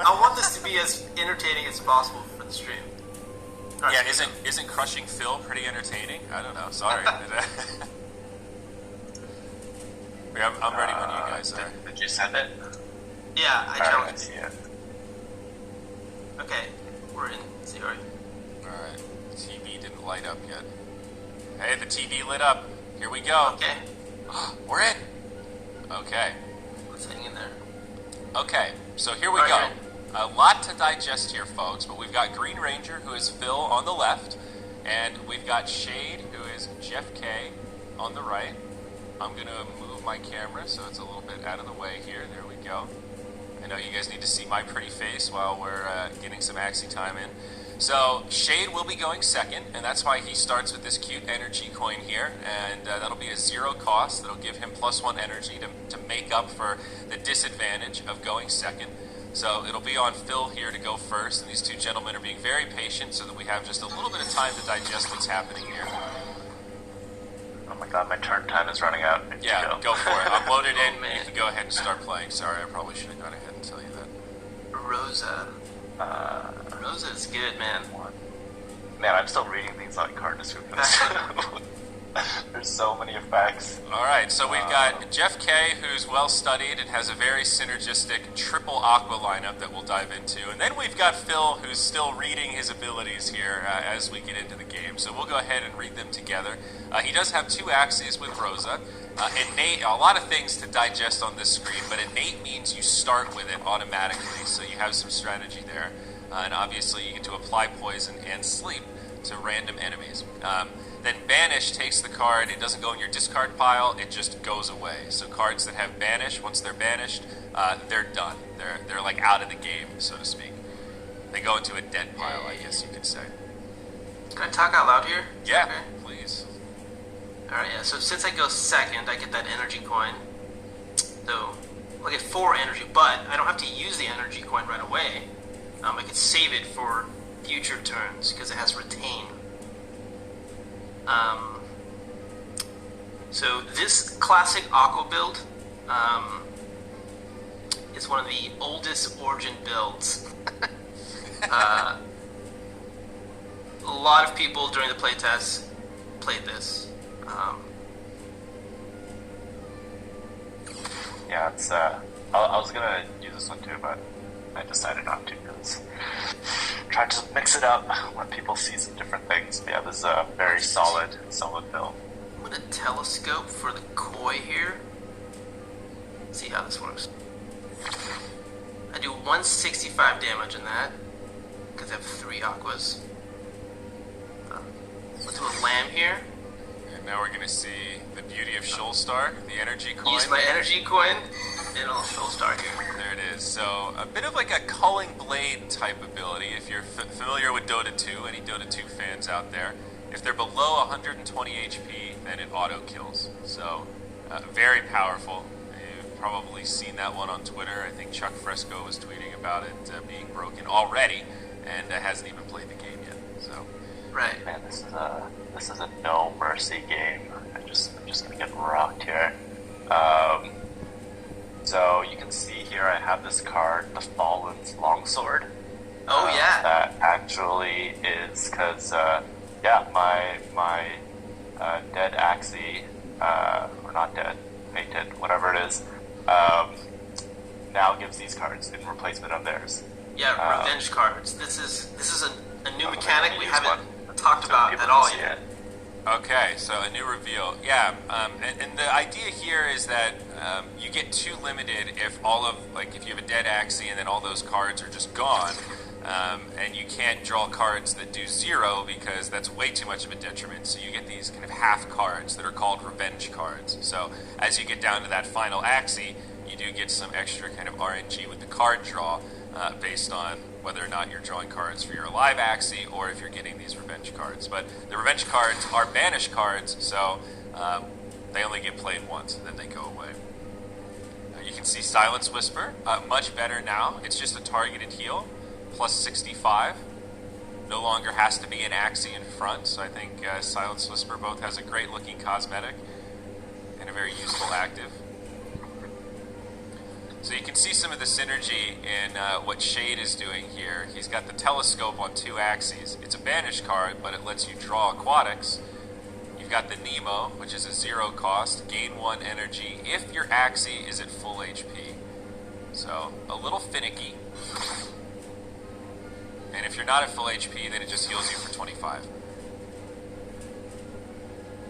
I want this to be as entertaining as possible for the stream. Yeah, isn't crushing Phil pretty entertaining? I don't know. Sorry. I'm ready when you guys are. Did you send it? Yeah, I Alright, I jumped. see it. Okay, we're in zero. Alright, the TV didn't light up yet. Hey, the TV lit up. Here we go. Okay, We're in. Okay. let's hang in there. Okay, so here we All go. right. A lot to digest here, folks, but we've got Green Ranger, who is Phil, on the left, and we've got Shade, who is Jeff K, on the right. I'm going to move my camera so it's a little bit out of the way here. There we go. I know you guys need to see my pretty face while we're getting some Axie time in. So Shade will be going second, and that's why he starts with this cute energy coin here, and that'll be a 0 cost. That'll give him +1 energy to make up for the disadvantage of going second. So it'll be on Phil here to go first, and these two gentlemen are being very patient so that we have just a little bit of time to digest what's happening here. Oh my god, my turn time is running out. Yeah, go for it. I'm loaded in. Oh, man. You can go ahead and start playing. Sorry, I probably should have gone ahead and tell you that. Rosa. Rosa is good, man. Man, I'm still reading these like card descriptions. There's so many effects. All right, so we've got Jeff K, who's well studied and has a very synergistic triple aqua lineup that we'll dive into. And then we've got Phil, who's still reading his abilities here as we get into the game. So we'll go ahead and read them together. He does have 2 Axies with Rosa. Innate, a lot of things to digest on this screen, but innate means you start with it automatically, so you have some strategy there. And obviously you get to apply poison and sleep to random enemies. Then Banish takes the card, it doesn't go in your discard pile, it just goes away. So cards that have Banish, once they're banished, they're done. They're like out of the game, so to speak. They go into a dead pile, I guess you could say. Can I talk out loud here? Yeah, Okay. please. Alright, yeah, so since I go second, I get that energy coin. Though, I'll get 4 energy, but I don't have to use the energy coin right away. I can save it for future turns, because it has retain. So this classic Aqua build is one of the oldest Origin builds. A lot of people during the playtest played this. Yeah, it's I was gonna use this one too, but I decided not to because try to mix it up when people see some different things. But yeah, this is a very solid build. I'm gonna telescope for the koi here. See how this works. I do 165 damage in that because I have 3 aquas. Let's do a lamb here. And now we're going to see the beauty of Shoalstar, the energy coin. Use my energy coin, and I'll Shoalstar here. There it is. So a bit of like a Culling Blade type ability. If you're familiar with Dota 2, any Dota 2 fans out there, if they're below 120 HP, then it auto kills. So very powerful. You've probably seen that one on Twitter. I think Chuck Fresco was tweeting about it being broken already, and hasn't even played the game yet. So Right. Man, this is a no mercy game. I'm just gonna get rocked here. So you can see here I have this card, the Fallen's Longsword. Oh yeah. That actually is because my dead Axie, or not dead, fated, whatever it is, now gives these cards in replacement of theirs. Yeah, revenge cards. This is a new mechanic we haven't talked So about people at all can see yet. it. okay, so a new reveal. Yeah, and the idea here is that you get too limited if if you have a dead Axie and then all those cards are just gone, and you can't draw cards that do 0 because that's way too much of a detriment. So you get these kind of half cards that are called revenge cards. So as you get down to that final Axie, you do get some extra kind of RNG with the card draw based on whether or not you're drawing cards for your live Axie or if you're getting these revenge cards. But the revenge cards are banish cards, so they only get played once and then they go away. You can see Silence Whisper, much better now. It's just a targeted heal, plus 65. No longer has to be an Axie in front, so I think Silence Whisper both has a great looking cosmetic and a very useful active. So you can see some of the synergy in what Shade is doing here. He's got the telescope on 2 axes. It's a banish card, but it lets you draw aquatics. You've got the Nemo, which is a 0 cost, gain 1 energy if your Axie is at full HP. So, a little finicky. And if you're not at full HP, then it just heals you for 25.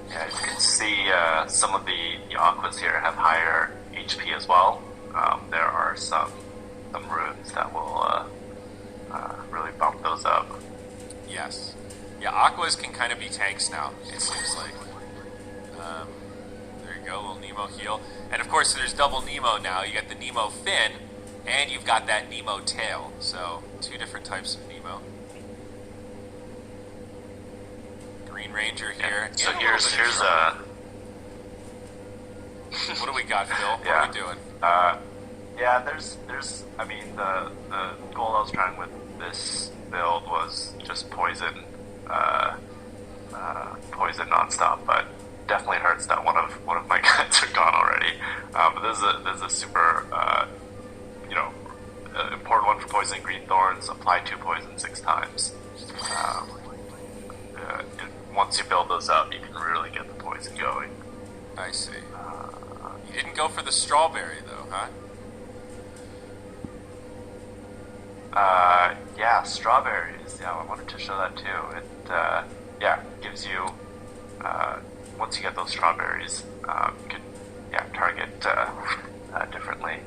Yeah, you can see some of the aquas here have higher HP as well. There are some runes that will really bump those up. Yes. Yeah, aquas can kind of be tanks now, it seems like. There you go, little Nemo heal. And of course, there's double Nemo now. You got the Nemo fin, and you've got that Nemo tail. So, 2 different types of Nemo. Green Ranger here. Yeah. So here's What do we got, Phil? What yeah. are we doing? Yeah, there's I mean the goal I was trying with this build was just poison nonstop, but definitely hurts that one of my guys are gone already. But there's a super important one for poison. Green thorns, apply 2 poison 6 times. Once you build those up, you can really get the poison going. I see. You didn't go for the strawberry though, huh? Yeah, strawberries. Yeah, I wanted to show that too. It gives you once you get those strawberries, you can target differently.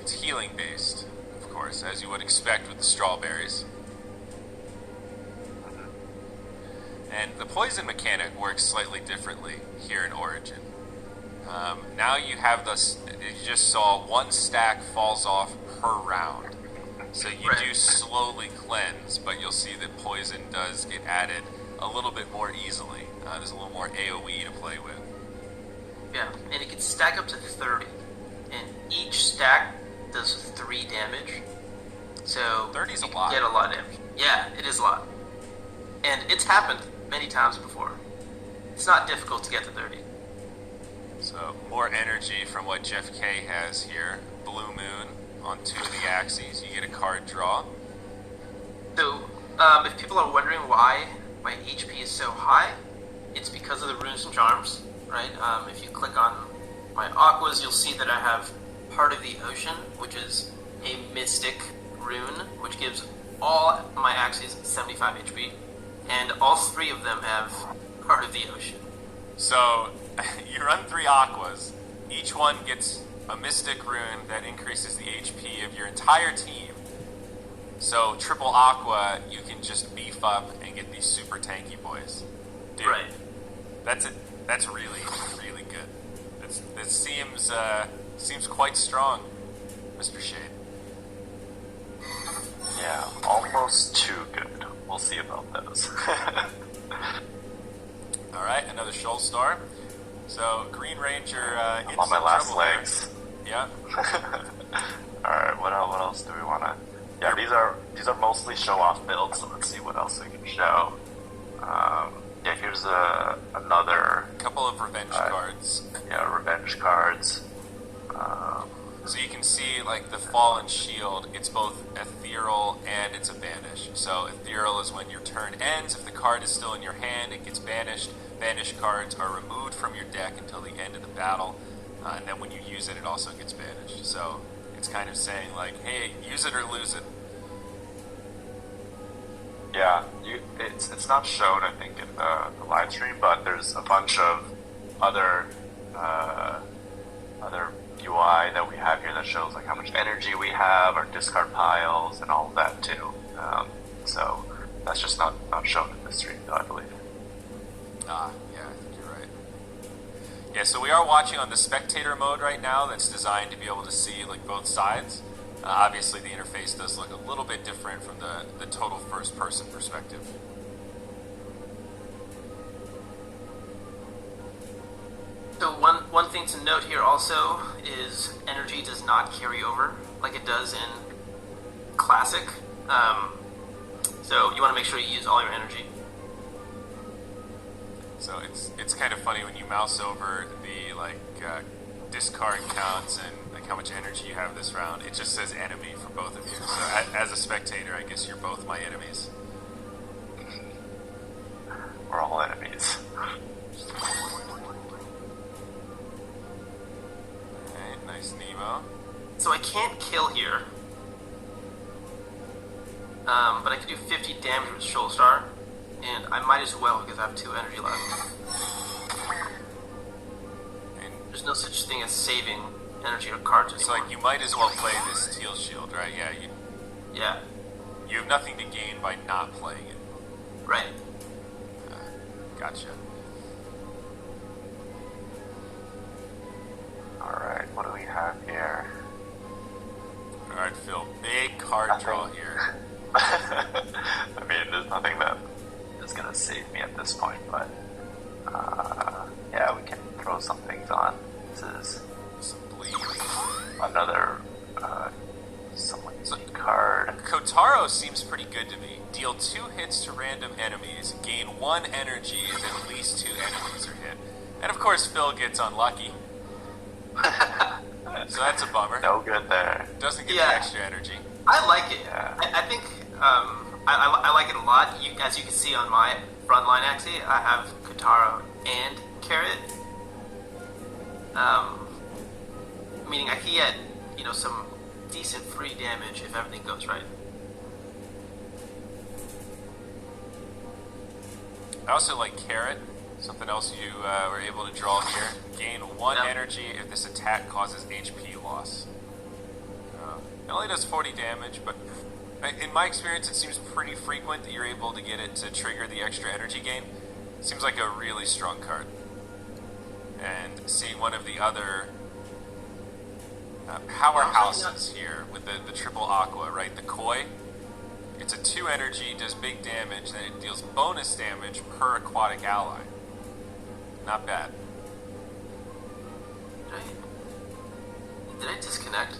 It's healing based, of course, as you would expect with the strawberries. And the poison mechanic works slightly differently here in Origin. Now you have this, you just saw 1 stack falls off per round. So you do slowly cleanse, but you'll see that poison does get added a little bit more easily. There's a little more AoE to play with. Yeah, and it can stack up to 30. And each stack does 3 damage. So 30's you a lot. get a lot of damage. Yeah, it is a lot. And it's happened many times before. It's not difficult to get to 30. So more energy from what Jeff K has here. Blue Moon on 2 of the axes. You get a card draw. So, if people are wondering why my HP is so high, it's because of the runes and charms, right? If you click on my aquas, you'll see that I have Heart of the Ocean, which is a mystic rune, which gives all my axes 75 HP, and all 3 of them have Heart of the Ocean. So you run 3 aquas. Each one gets a mystic rune that increases the HP of your entire team. So triple aqua, you can just beef up and get these super tanky boys. Dude, Right. That's really, really good. That seems quite strong, Mr. Shade. Yeah, almost too good. We'll see about those. Alright, another Shoal Star. So, Green Ranger I'm on my last legs. Yeah. Alright, what else do we want to... Yeah, these are mostly show-off builds, so let's see what else we can show. Yeah, here's another... Couple of revenge cards. Yeah, revenge cards. So you can see, like, the Fallen Shield, it's both ethereal and it's a banish. So ethereal is when your turn ends. If the card is still in your hand, it gets banished. Banished cards are removed from your deck until the end of the battle. And then when you use it, it also gets banished. So it's kind of saying, like, hey, use it or lose it. Yeah, it's not shown, I think, in the live stream, but there's a bunch of other UI that we have here that shows like how much energy we have, our discard piles, and all of that too. So that's just not shown in this stream, though, I believe. Yeah, I think you're right. Yeah, so we are watching on the spectator mode right now. That's designed to be able to see like both sides. Obviously, the interface does look a little bit different from the total first-person perspective. So one thing to note here also is energy does not carry over like it does in Classic. So you want to make sure you use all your energy. So it's kind of funny when you mouse over the discard counts and like how much energy you have this round. It just says enemy for both of you. So as a spectator, I guess you're both my enemies. We're all enemies. Alright, nice Nemo. So I can't kill here. But I can do 50 damage with Shoal Star. And I might as well because I have 2 energy left. And There's no such thing as saving energy or cards it's anymore. like you might as well play this Steel Shield, right? Yeah, Yeah, you have nothing to gain by not playing it. right. Gotcha. Alright, what do we have here? Alright, Phil, big card draw here. I mean, there's nothing that is going to save me at this point, but yeah, we can throw some things on. This is Some bleed. another somewhat card. Kotaro seems pretty good to me. Deal 2 hits to random enemies, gain 1 energy if at least 2 enemies are hit. And of course, Phil gets unlucky. So that's a bummer. No good there. Doesn't get Yeah. the extra energy. I like it. Yeah. I think I like it a lot. As you can see on my frontline Axie, I have Kotaro and Carrot. Meaning I can get, some decent free damage if everything goes right. I also like Carrot. Something else you were able to draw here. Gain 1 Yeah. energy if this attack causes HP loss. It only does 40 damage, but in my experience, it seems pretty frequent that you're able to get it to trigger the extra energy gain. Seems like a really strong card. And seeing one of the other powerhouses here with the triple aqua, right? The Koi. It's a 2 energy, does big damage, then it deals bonus damage per aquatic ally. Not bad. Did I disconnect?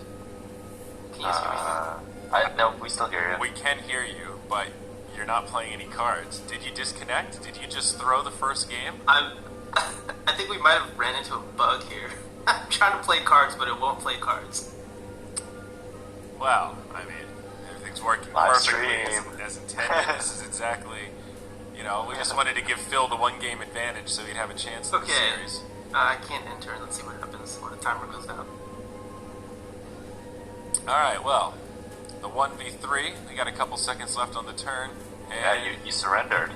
Can you see me? No, we still hear you. We can hear you, but you're not playing any cards. Did you disconnect? Did you just throw the first game? I think we might have ran into a bug here. I'm trying to play cards, but it won't play cards. Well, I mean, everything's working Live perfectly stream. as intended. This is exactly, we just wanted to give Phil the 1 game advantage so he'd have a chance in the Okay. series. I can't enter. Let's see what happens when the timer goes down. Alright, well, the 1v3, we got a couple seconds left on the turn. Yeah, And you surrendered.